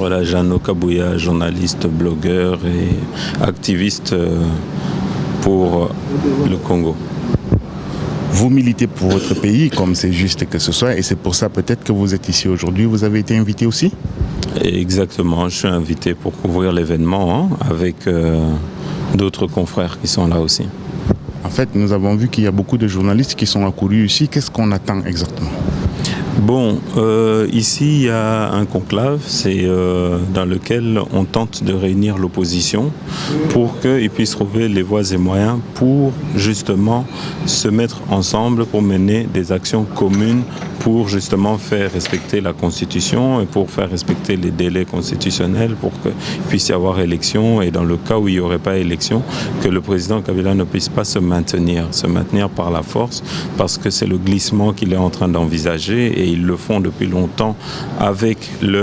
Voilà, Jeannot Kabouya, journaliste, blogueur et activiste pour le Congo. Vous militez pour votre pays, comme c'est juste que ce soit, et c'est pour ça peut-être que vous êtes ici aujourd'hui. Vous avez été invité aussi ? Exactement, je suis invité pour couvrir l'événement avec d'autres confrères qui sont là aussi. En fait, nous avons vu qu'il y a beaucoup de journalistes qui sont accourus ici. Qu'est-ce qu'on attend exactement ? Bon, ici il y a un conclave, c'est dans lequel on tente de réunir l'opposition pour qu'ils puissent trouver les voies et moyens pour justement se mettre ensemble pour mener des actions communes pour justement faire respecter la Constitution et pour faire respecter les délais constitutionnels pour qu'il puisse y avoir élection et dans le cas où il n'y aurait pas élection, que le président Kabila ne puisse pas se maintenir par la force parce que c'est le glissement qu'il est en train d'envisager et ils le font depuis longtemps avec les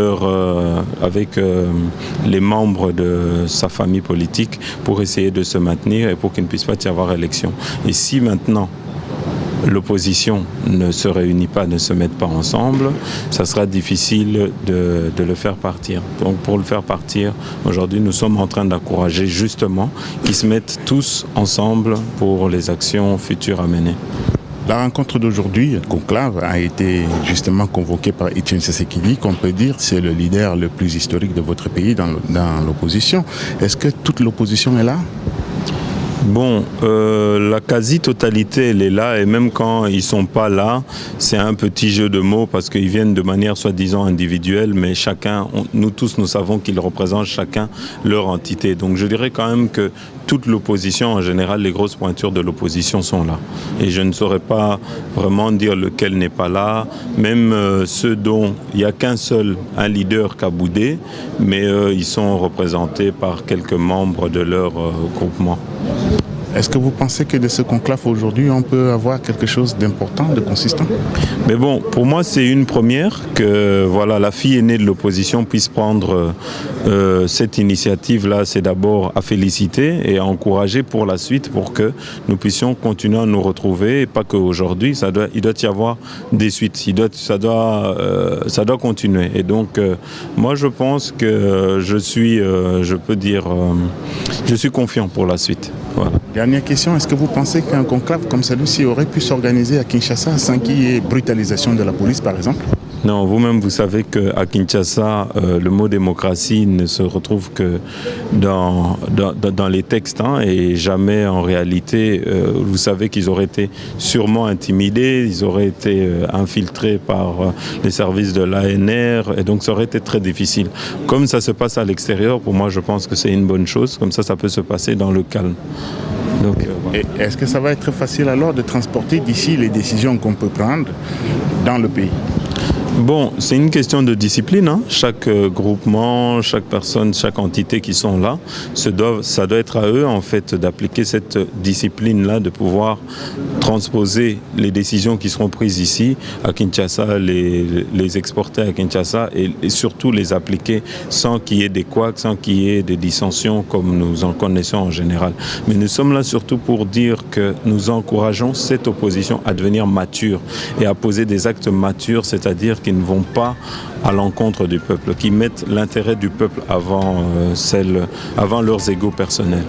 membres de sa famille politique pour essayer de se maintenir et pour qu'il ne puisse pas y avoir élection. Et si maintenant l'opposition ne se réunit pas, ne se met pas ensemble, ça sera difficile de le faire partir. Donc pour le faire partir, aujourd'hui nous sommes en train d'encourager justement qu'ils se mettent tous ensemble pour les actions futures à mener. La rencontre d'aujourd'hui, le conclave, a été justement convoquée par Etienne Tshisekedi, qu'on peut dire c'est le leader le plus historique de votre pays dans l'opposition. Est-ce que toute l'opposition est là ? Bon, la quasi-totalité, elle est là, et même quand ils ne sont pas là, c'est un petit jeu de mots parce qu'ils viennent de manière soi-disant individuelle, mais nous tous, nous savons qu'ils représentent chacun leur entité. Donc je dirais quand même que toute l'opposition, en général, les grosses pointures de l'opposition sont là. Et je ne saurais pas vraiment dire lequel n'est pas là, même ceux dont il n'y a qu'un seul, un leader qui a boudé, mais ils sont représentés par quelques membres de leur groupement. Est-ce que vous pensez que de ce conclave aujourd'hui, on peut avoir quelque chose d'important, de consistant ? Mais bon, pour moi, c'est une première que voilà, la fille aînée de l'opposition puisse prendre cette initiative-là. C'est d'abord à féliciter et à encourager pour la suite pour que nous puissions continuer à nous retrouver. Et pas qu'aujourd'hui, il doit y avoir des suites. Ça doit continuer. Et donc, moi, je pense que je suis confiant pour la suite. Voilà. Dernière question, est-ce que vous pensez qu'un conclave comme celui-ci aurait pu s'organiser à Kinshasa sans qu'il y ait brutalisation de la police, par exemple ? Non, vous-même, vous savez qu'à Kinshasa, le mot démocratie ne se retrouve que dans les textes et jamais en réalité. Vous savez qu'ils auraient été sûrement intimidés, ils auraient été infiltrés par les services de l'ANR et donc ça aurait été très difficile. Comme ça se passe à l'extérieur, pour moi, je pense que c'est une bonne chose. Comme ça peut se passer dans le calme. Donc, voilà. Et est-ce que ça va être facile alors de transporter d'ici les décisions qu'on peut prendre dans le pays ? Bon, c'est une question de discipline. Chaque groupement, chaque personne, chaque entité qui sont là, ça doit être à eux en fait d'appliquer cette discipline-là, de pouvoir transposer les décisions qui seront prises ici à Kinshasa, les exporter à Kinshasa et surtout les appliquer sans qu'il y ait des couacs, sans qu'il y ait des dissensions comme nous en connaissons en général. Mais nous sommes là surtout pour dire que nous encourageons cette opposition à devenir mature et à poser des actes matures, c'est-à-dire qui ne vont pas à l'encontre du peuple, qui mettent l'intérêt du peuple avant leurs égos personnels.